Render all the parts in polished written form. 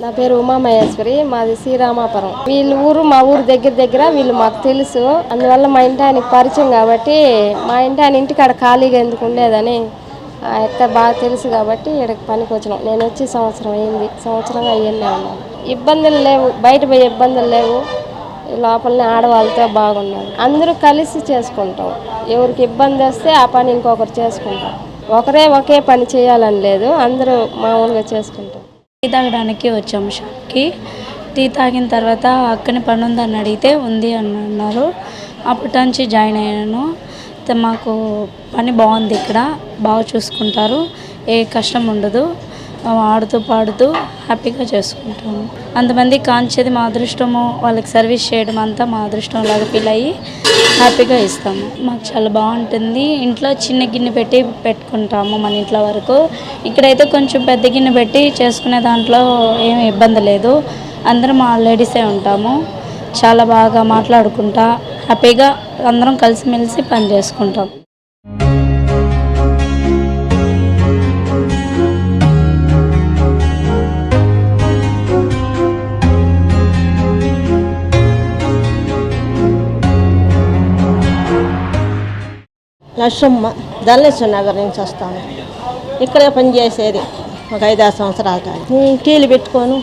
నా పేరు ఉమా మహేశ్వరి, మాది శ్రీరామాపురం. వీళ్ళ ఊరు మా ఊరు దగ్గర వీళ్ళు మాకు తెలుసు. అందువల్ల మా ఇంటి ఆయనకి పరిచయం కాబట్టి మా ఇంటి ఆయన ఇంటికాడ ఖాళీగా ఎందుకు ఉండేదని ఆ యొక్క బాగా తెలుసు కాబట్టి ఇక్కడికి పనికి వచ్చినాం. నేను వచ్చి సంవత్సరం అయింది, సంవత్సరంగా అయ్యనే ఉన్నాను. ఇబ్బందులు లేవు, బయట పోయే ఇబ్బందులు లేవు. లోపలనే ఆడవాళ్ళతో బాగున్నాను. అందరూ కలిసి చేసుకుంటాం. ఎవరికి ఇబ్బంది వస్తే ఆ పని ఇంకొకరు చేసుకుంటాం. ఒకరే ఒకే పని చేయాలని లేదు, అందరూ మామూలుగా చేసుకుంటాం. టీ తాగడానికి వచ్చాము షాప్కి. టీ తాగిన తర్వాత అక్కని పని ఉందని అడిగితే ఉంది అని అన్నారు. అప్పటి నుంచి జాయిన్ అయ్యాను. మాకు పని బాగుంది, ఇక్కడ బాగా చూసుకుంటారు, ఏ కష్టం ఉండదు. ఆడుతూ పాడుతూ హ్యాపీగా చేసుకుంటాము. అంతమంది కాంచేది మా అదృష్టము, వాళ్ళకి సర్వీస్ చేయడం అంతా మా అదృష్టం లాగా ఫీల్ అయ్యి హ్యాపీగా ఇస్తాము. మాకు చాలా బాగుంటుంది. ఇంట్లో చిన్న గిన్నె పెట్టి పెట్టుకుంటాము మన ఇంట్లో వరకు. ఇక్కడైతే కొంచెం పెద్ద గిన్నె పెట్టి చేసుకునే దాంట్లో ఏమి ఇబ్బంది లేదు. అందరం మా లేడీసే ఉంటాము. చాలా బాగా మాట్లాడుకుంటా హ్యాపీగా అందరం కలిసిమెలిసి పని చేసుకుంటాం. లక్ష్మమ్మ, ధనలక్ష్మి నగర్ నుంచి వస్తాను. ఇక్కడే పనిచేసేది ఒక 5-6 సంవత్సరాల కాదు. టీలు పెట్టుకోను,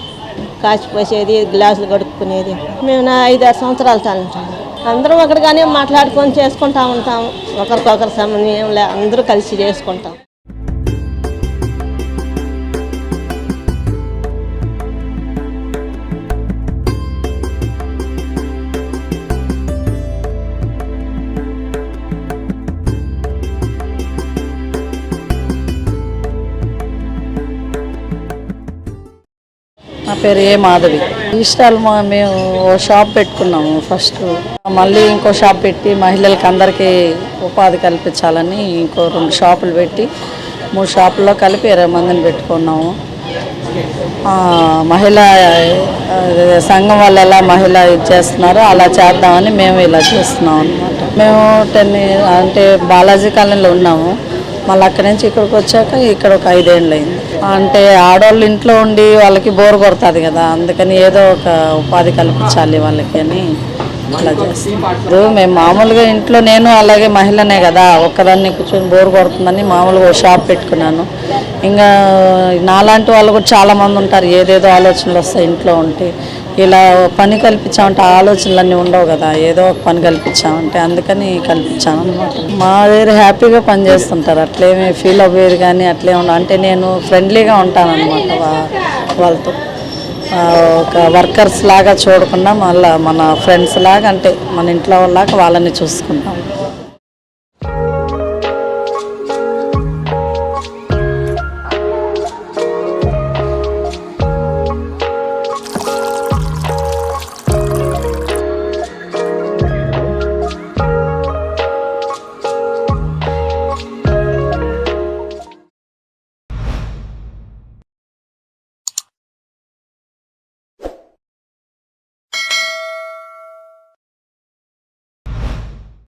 కాచిపోసేది, గ్లాసులు కడుక్కునేది. మేము 5-6 సంవత్సరాల ఉంటాము. అందరం ఒకటిగానే మాట్లాడుకొని చేసుకుంటూ ఉంటాము. ఒకరికొకరు సమన్వయం లే, అందరూ కలిసి చేసుకుంటాం. నా పేరు ఏ మాధవి. ఈస్టాల్ మేము షాప్ పెట్టుకున్నాము ఫస్ట్. మళ్ళీ ఇంకో షాప్ పెట్టి మహిళలకు అందరికీ ఉపాధి కల్పించాలని ఇంకో 2 షాపులు పెట్టి 3 షాపుల్లో కలిపి 20 మందిని పెట్టుకున్నాము. మహిళా సంఘం వాళ్ళు ఎలా మహిళ ఇది చేస్తున్నారో అలా చేద్దామని మేము ఇలా చేస్తున్నాం అన్నమాట. మేము 10 అంటే బాలాజీ కాలనీలో ఉన్నాము. మళ్ళీ అక్కడి నుంచి ఇక్కడికి వచ్చాక ఇక్కడ ఒక 5 ఏళ్ళు అయింది. అంటే ఆడవాళ్ళు ఇంట్లో ఉండి వాళ్ళకి బోర్ కొడుతుంది కదా, అందుకని ఏదో ఒక ఉపాధి కల్పించాలి వాళ్ళకి అని అలా చేస్తాం. మేము మామూలుగా ఇంట్లో నేను అలాగే మహిళనే కదా, ఒక్కదాన్ని కూర్చొని బోర్ కొడుతుందని మామూలుగా ఒక షాప్ పెట్టుకున్నాను. ఇంకా నాలాంటి వాళ్ళు కూడా చాలామంది ఉంటారు, ఏదేదో ఆలోచనలు వస్తాయి ఇంట్లో ఉంటే. ఇలా పని కల్పించామంటే ఆలోచనలన్నీ ఉండవు కదా, ఏదో ఒక పని కల్పించామంటే అందుకని కల్పించాను అనమాట. మా దగ్గర హ్యాపీగా పని చేస్తుంటారు, అట్లేమీ ఫీల్ అవ్వేది కానీ అట్లే ఉండవు. అంటే నేను ఫ్రెండ్లీగా ఉంటాను అనమాట వాళ్ళతో. ఒక వర్కర్స్ లాగా చూడకుండా మళ్ళీ మన ఫ్రెండ్స్ లాగా, అంటే మన ఇంట్లో వాళ్ళలాగా వాళ్ళని చూసుకుంటాం.